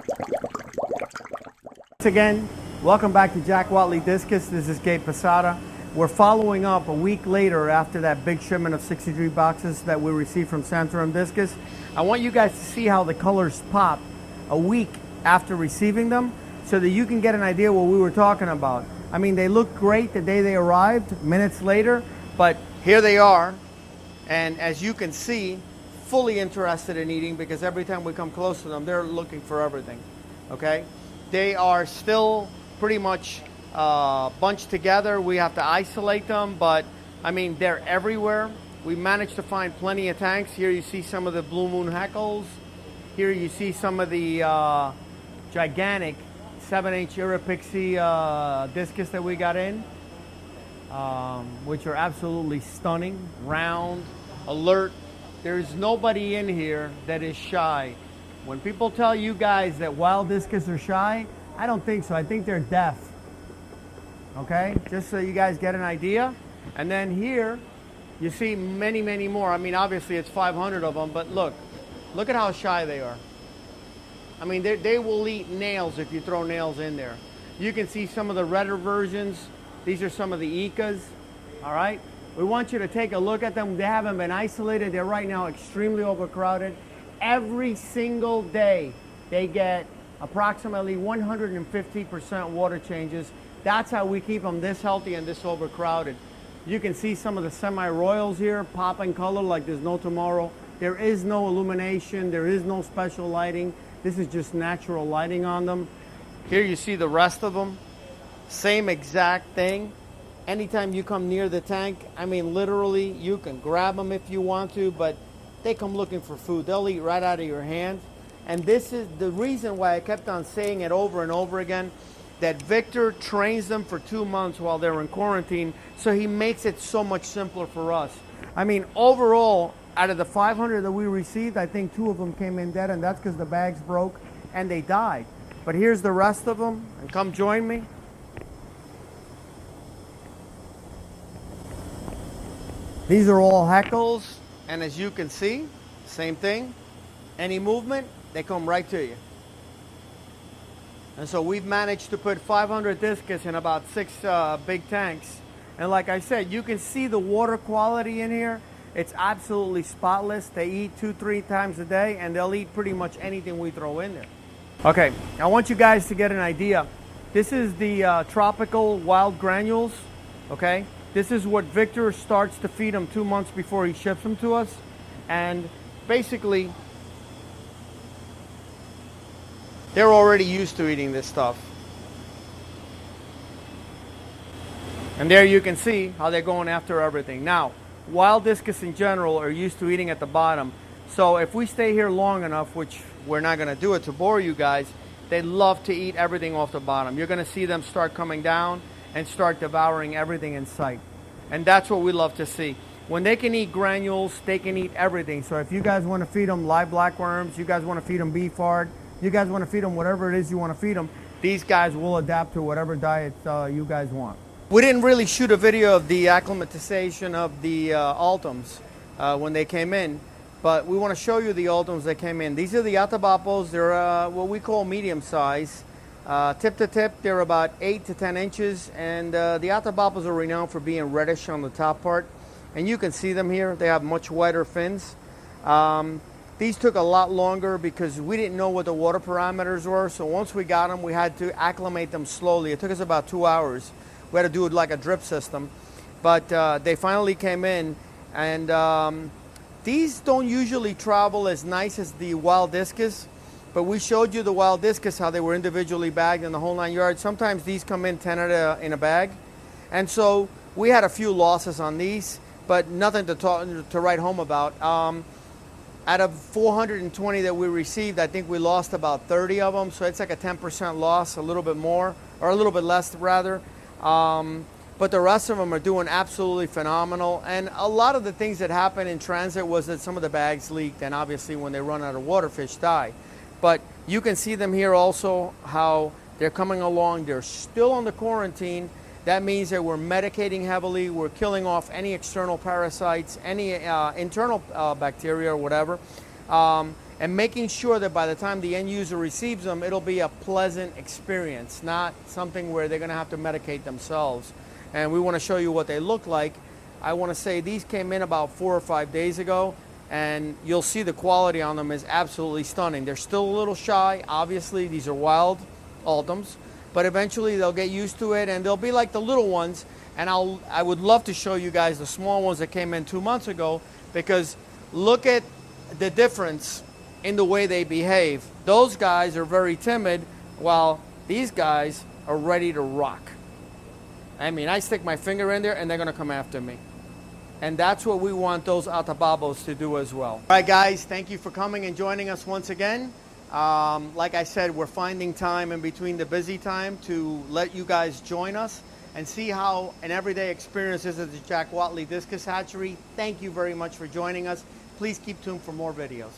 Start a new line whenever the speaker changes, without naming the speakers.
Once again, welcome back to Jack Wattley Discus. This is Gabe Posada. We're following up a week later after that big shipment of 63 boxes that we received from Santorum Discus. I want you guys to see how the colors pop a week after receiving them so that you can get an idea what we were talking about. I mean, they looked great the day they arrived, minutes later, but here they are. And as you can see, fully interested in eating because every time we come close to them, they're looking for everything, okay? They are still pretty much bunched together. We have to isolate them, but I mean, they're everywhere. We managed to find plenty of tanks. Here you see some of the Blue Moon Heckles. Here you see some of the gigantic 7-inch Irapixie discus that we got in, which are absolutely stunning, round, alert. There's nobody in here that is shy. When people tell you guys that wild discus are shy, I don't think so. I think they're deaf. Okay, just so you guys get an idea. And then here, you see many, many more. I mean, obviously it's 500 of them, but look at how shy they are. I mean, they will eat nails if you throw nails in there. You can see some of the redder versions. These are some of the Icas, all right? We want you to take a look at them. They haven't been isolated. They're right now extremely overcrowded. Every single day, they get approximately 150% water changes. That's how we keep them this healthy and this overcrowded. You can see some of the semi-royals here, popping color like there's no tomorrow. There is no illumination. There is no special lighting. This is just natural lighting on them. Here you see the rest of them. Same exact thing. Anytime you come near the tank, I mean, literally, you can grab them if you want to, but they come looking for food. They'll eat right out of your hand. And this is the reason why I kept on saying it over and over again, that Victor trains them for 2 months while they're in quarantine, so he makes it so much simpler for us. I mean, overall, out of the 500 that we received, I think 2 of them came in dead, and that's because the bags broke and they died. But here's the rest of them, and come join me. These are all Heckles, and as you can see, same thing. Any movement, they come right to you. And so we've managed to put 500 discus in about 6 big tanks. And like I said, you can see the water quality in here. It's absolutely spotless. They eat 2-3 times a day, and they'll eat pretty much anything we throw in there. Okay, I want you guys to get an idea. This is the tropical wild granules, okay? This is what Victor starts to feed them 2 months before he ships them to us. And basically, they're already used to eating this stuff. And there you can see how they're going after everything. Now, wild discus in general are used to eating at the bottom. So if we stay here long enough, which we're not going to do it to bore you guys, they love to eat everything off the bottom. You're going to see them start coming down and start devouring everything in sight. And that's what we love to see. When they can eat granules, they can eat everything. So if you guys want to feed them live blackworms, you guys want to feed them beef hard, you guys want to feed them whatever it is you want to feed them, these guys will adapt to whatever diet you guys want. We didn't really shoot a video of the acclimatization of the Ultims when they came in, but we want to show you the Ultims that came in. These are the Atabapos. They're what we call medium size. Tip to tip, they're about 8 to 10 inches, and the Atabapos are renowned for being reddish on the top part. And you can see them here. They have much wider fins. These took a lot longer because we didn't know what the water parameters were. So once we got them, we had to acclimate them slowly. It took us about 2 hours. We had to do it like a drip system. But they finally came in. And these don't usually travel as nice as the wild discus. But we showed you the wild discus, how they were individually bagged in the whole 9 yards. Sometimes these come in 10 in a bag. And so we had a few losses on these, but nothing to write home about. Out of 420 that we received, I think we lost about 30 of them. So it's like a 10% loss, a little bit more, or a little bit less rather. But the rest of them are doing absolutely phenomenal. And a lot of the things that happened in transit was that some of the bags leaked, and obviously when they run out of water, fish die. But you can see them here also, how they're coming along. They're still on the quarantine. That means that we're medicating heavily. We're killing off any external parasites, any internal bacteria or whatever. and making sure that by the time the end user receives them, it'll be a pleasant experience, not something where they're going to have to medicate themselves. And we want to show you what they look like. I want to say these came in about 4 or 5 days ago, and you'll see the quality on them is absolutely stunning. They're still a little shy. Obviously, these are wild Ultims, but eventually they'll get used to it, and they'll be like the little ones. And I would love to show you guys the small ones that came in 2 months ago, because look at the difference in the way they behave. Those guys are very timid, while these guys are ready to rock. I mean, I stick my finger in there and they're gonna come after me. And that's what we want those Atababos to do as well. All right, guys, thank you for coming and joining us once again. Like I said, we're finding time in between the busy time to let you guys join us and see how an everyday experience is at the Jack Wattley Discus Hatchery. Thank you very much for joining us. Please keep tuned for more videos.